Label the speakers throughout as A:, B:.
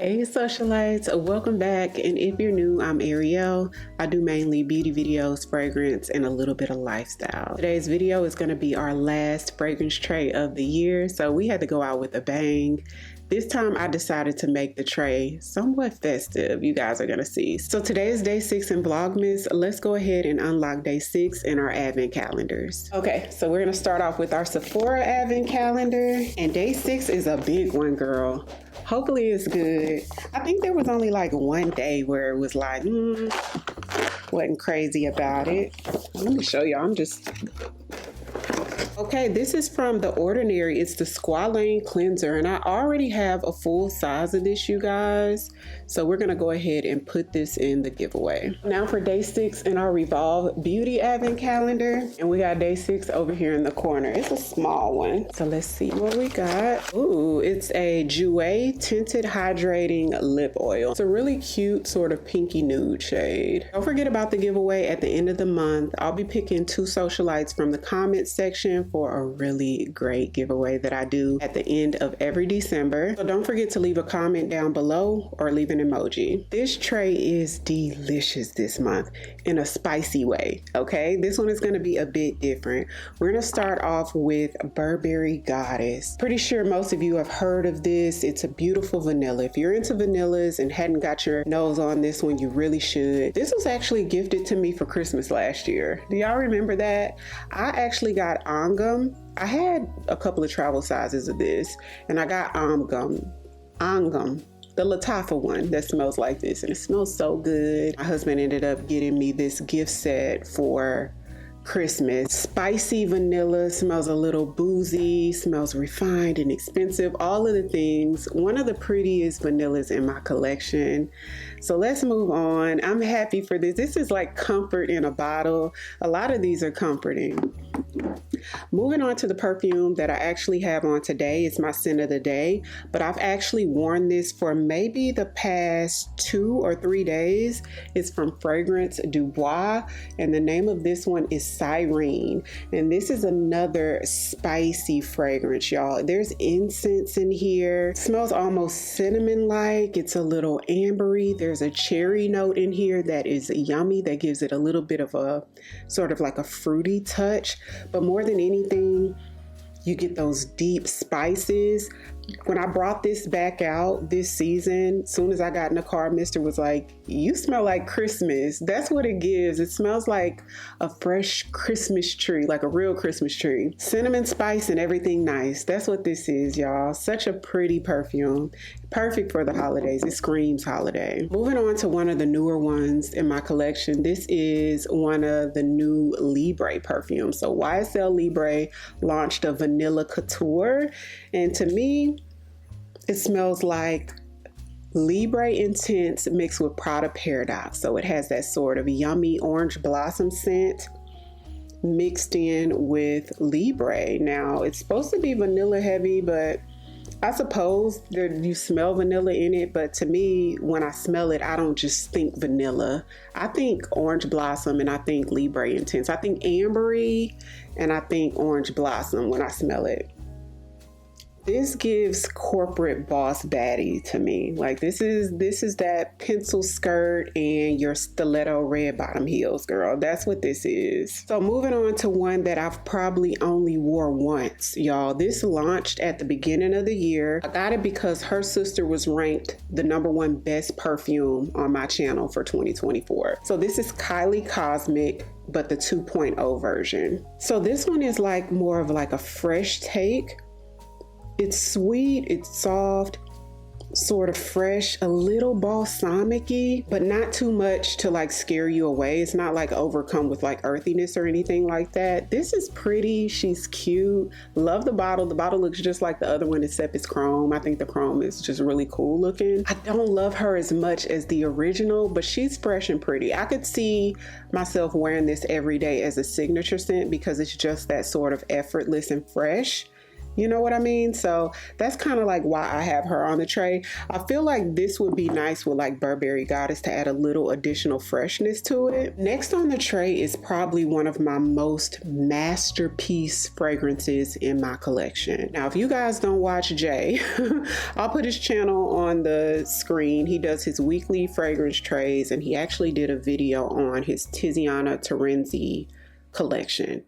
A: Hey socialites, welcome back. And if you're new, I'm Ariel. I do mainly beauty videos, fragrance, and a little bit of lifestyle. Today's video is going to be our last fragrance tray of the year, so we had to go out with a bang. This time I decided to make the tray somewhat festive. You guys are going to see. So today is day 6 in Vlogmas. Let's go ahead and unlock day 6 in our advent calendars. Okay, so we're going to start off with our Sephora advent calendar. And day 6 is a big one, girl. Hopefully it's good. I think there was only like one day where it was like, wasn't crazy about it. Let me show you. Okay, this is from The Ordinary. It's the Squalane Cleanser, and I already have a full size of this, you guys. So we're gonna go ahead and put this in the giveaway. Now for day 6 in our Revolve Beauty Advent Calendar, and we got day 6 over here in the corner. It's a small one. So let's see what we got. Ooh, it's a Jouer Tinted Hydrating Lip Oil. It's a really cute sort of pinky nude shade. Don't forget about the giveaway at the end of the month. I'll be picking 2 socialites from the comments section for a really great giveaway that I do at the end of every December. So don't forget to leave a comment down below or leave an emoji. This tray is delicious this month in a spicy way, okay? This one is gonna be a bit different. We're gonna start off with Burberry Goddess. Pretty sure most of you have heard of this. It's a beautiful vanilla. If you're into vanillas and hadn't got your nose on this one, you really should. This was actually gifted to me for Christmas last year. Do y'all remember that? I actually got Angum. I had a couple of travel sizes of this, and I got Angum, the Latafa one that smells like this, and it smells so good. My husband ended up getting me this gift set for Christmas. Spicy vanilla, smells a little boozy, smells refined and expensive, all of the things. One of the prettiest vanillas in my collection. So let's move on. I'm happy for this. This is like comfort in a bottle. A lot of these are comforting. Moving on to the perfume that I actually have on today. It's my scent of the day, but I've actually worn this for maybe the past 2 or 3 days. It's from Fragrance Du Bois, and the name of this one is Sirene. And this is another spicy fragrance, y'all. There's incense in here. It smells almost cinnamon-like. It's a little ambery. There's a cherry note in here that is yummy, that gives it a little bit of a sort of like a fruity touch. But more than anything, you get those deep spices. When I brought this back out this season, as soon as I got in the car, Mr. was like, "You smell like Christmas." That's what it gives. It smells like a fresh Christmas tree, like a real Christmas tree. Cinnamon spice and everything nice. That's what this is, y'all. Such a pretty perfume. Perfect for the holidays. It screams holiday. Moving on to one of the newer ones in my collection. This is one of the new Libre perfumes. So YSL Libre launched a vanilla couture, and to me, it smells like Libre Intense mixed with Prada Paradox. So it has that sort of yummy orange blossom scent mixed in with Libre. Now, it's supposed to be vanilla heavy, but I suppose that you smell vanilla in it, but to me, when I smell it, I don't just think vanilla. I think orange blossom and I think Libre Intense. I think ambery and I think orange blossom when I smell it. This gives corporate boss baddie to me. Like this is that pencil skirt and your stiletto red bottom heels, girl. That's what this is. So moving on to one that I've probably only wore once, y'all. This launched at the beginning of the year. I got it because her sister was ranked the #1 best perfume on my channel for 2024. So this is Kylie Cosmic, but the 2.0 version. So this one is like more of like a fresh take. It's sweet, it's soft, sort of fresh, a little balsamic-y, but not too much to like scare you away. It's not like overcome with like earthiness or anything like that. This is pretty, she's cute. Love the bottle. The bottle looks just like the other one except it's chrome. I think the chrome is just really cool looking. I don't love her as much as the original, but she's fresh and pretty. I could see myself wearing this every day as a signature scent because it's just that sort of effortless and fresh. You know what I mean? So that's kind of like why I have her on the tray. I feel like this would be nice with like Burberry Goddess to add a little additional freshness to it. Next on the tray is probably one of my most masterpiece fragrances in my collection. Now, if you guys don't watch Jay, I'll put his channel on the screen. He does his weekly fragrance trays, and he actually did a video on his Tiziani Terenzi collection.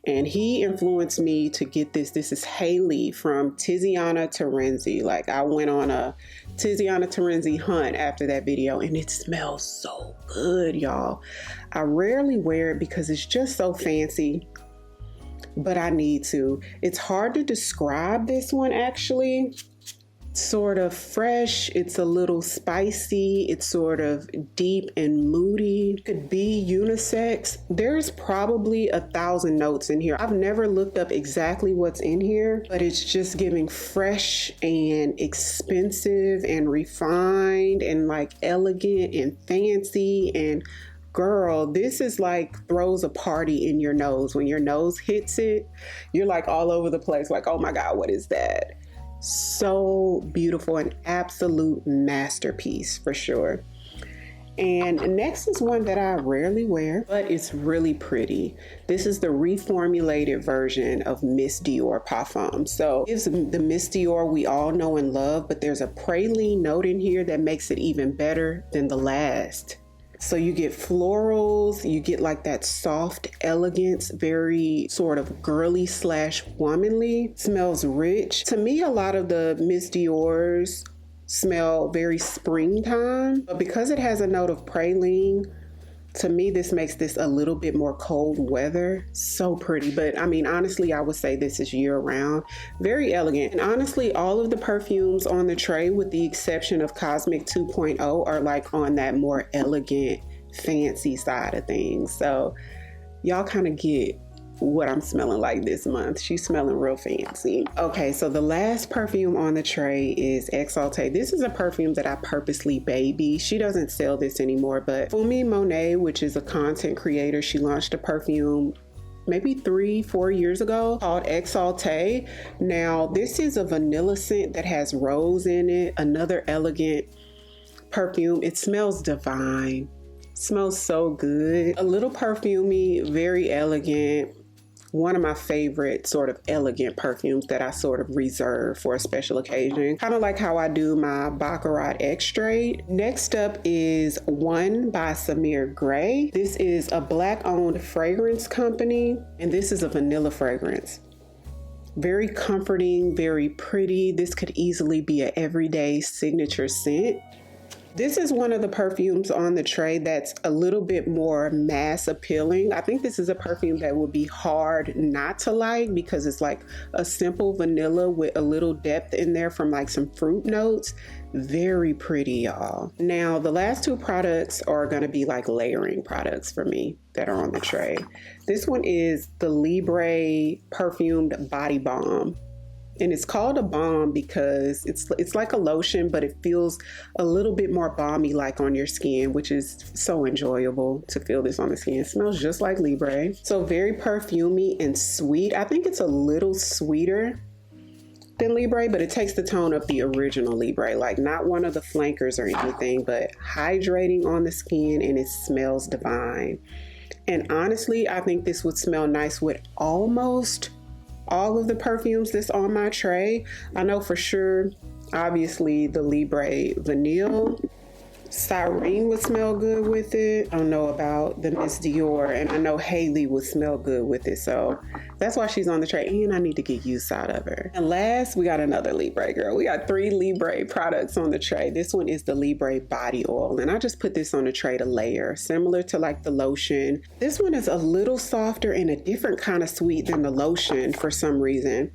A: And he influenced me to get this. This is Halley from Tiziani Terenzi. Like, I went on a Tiziani Terenzi hunt after that video, and it smells so good, y'all. I rarely wear it because it's just so fancy, but I need to. It's hard to describe this one, actually. Sort of fresh, it's a little spicy, it's sort of deep and moody. Could be unisex. There's probably 1,000 notes in here. I've never looked up exactly what's in here, but it's just giving fresh and expensive and refined and like elegant and fancy. And girl, this is like throws a party in your nose. When your nose hits it, you're like all over the place, like, oh my God, what is that? So beautiful, an absolute masterpiece for sure. And next is one that I rarely wear, but it's really pretty. This is the reformulated version of Miss Dior Parfum. So it's the Miss Dior we all know and love, but there's a praline note in here that makes it even better than the last. So you get florals, you get like that soft elegance, very sort of girly / womanly. Smells rich. To me, a lot of the Miss Dior's smell very springtime, but because it has a note of praline, to me, this makes this a little bit more cold weather. So pretty. But I mean, honestly, I would say this is year round. Very elegant. And honestly, all of the perfumes on the tray, with the exception of Cosmic 2.0, are like on that more elegant, fancy side of things. So y'all kind of get what I'm smelling like this month. She's smelling real fancy. Okay, so the last perfume on the tray is Exalte. This is a perfume that I purposely baby. She doesn't sell this anymore, but Funmi Monet, which is a content creator, she launched a perfume maybe 3-4 years ago called Exalte. Now, this is a vanilla scent that has rose in it, another elegant perfume. It smells divine. It smells so good. A little perfumey, very elegant. One of my favorite sort of elegant perfumes that I sort of reserve for a special occasion. Kind of like how I do my Baccarat Extrait. Next up is One by Samir Grey. This is a Black-owned fragrance company, and this is a vanilla fragrance. Very comforting, very pretty. This could easily be an everyday signature scent. This is one of the perfumes on the tray that's a little bit more mass appealing. I think this is a perfume that would be hard not to like because it's like a simple vanilla with a little depth in there from like some fruit notes. Very pretty, y'all. Now, the last two products are gonna be like layering products for me that are on the tray. This one is the Libre perfumed body balm. And it's called a balm because it's like a lotion, but it feels a little bit more balmy like on your skin, which is so enjoyable to feel this on the skin. It smells just like Libre. So very perfumey and sweet. I think it's a little sweeter than Libre, but it takes the tone of the original Libre, like not one of the flankers or anything, but hydrating on the skin, and it smells divine. And honestly, I think this would smell nice with almost all of the perfumes that's on my tray. I know for sure, obviously, the Libre Vanille. Sirene would smell good with it. I don't know about the Miss Dior, and I know Halley would smell good with it. So that's why she's on the tray, and I need to get use out of her. And last, we got another Libre, girl. We got 3 Libre products on the tray. This one is the Libre Body Oil, and I just put this on the tray to layer, similar to like the lotion. This one is a little softer and a different kind of sweet than the lotion for some reason.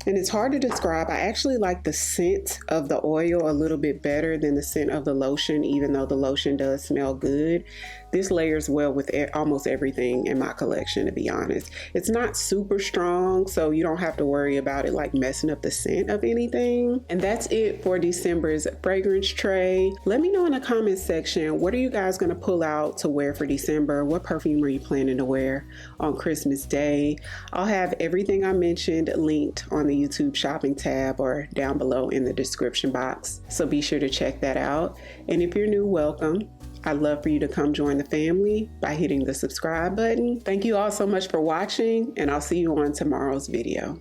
A: And it's hard to describe. I actually like the scent of the oil a little bit better than the scent of the lotion, even though the lotion does smell good. This layers well with almost everything in my collection, to be honest. It's not super strong, so you don't have to worry about it like messing up the scent of anything. And that's it for December's fragrance tray. Let me know in the comment section, what are you guys gonna pull out to wear for December? What perfume are you planning to wear on Christmas Day? I'll have everything I mentioned linked on the the YouTube shopping tab or down below in the description box. So be sure to check that out. And if you're new, welcome. I'd love for you to come join the family by hitting the subscribe button. Thank you all so much for watching, and I'll see you on tomorrow's video.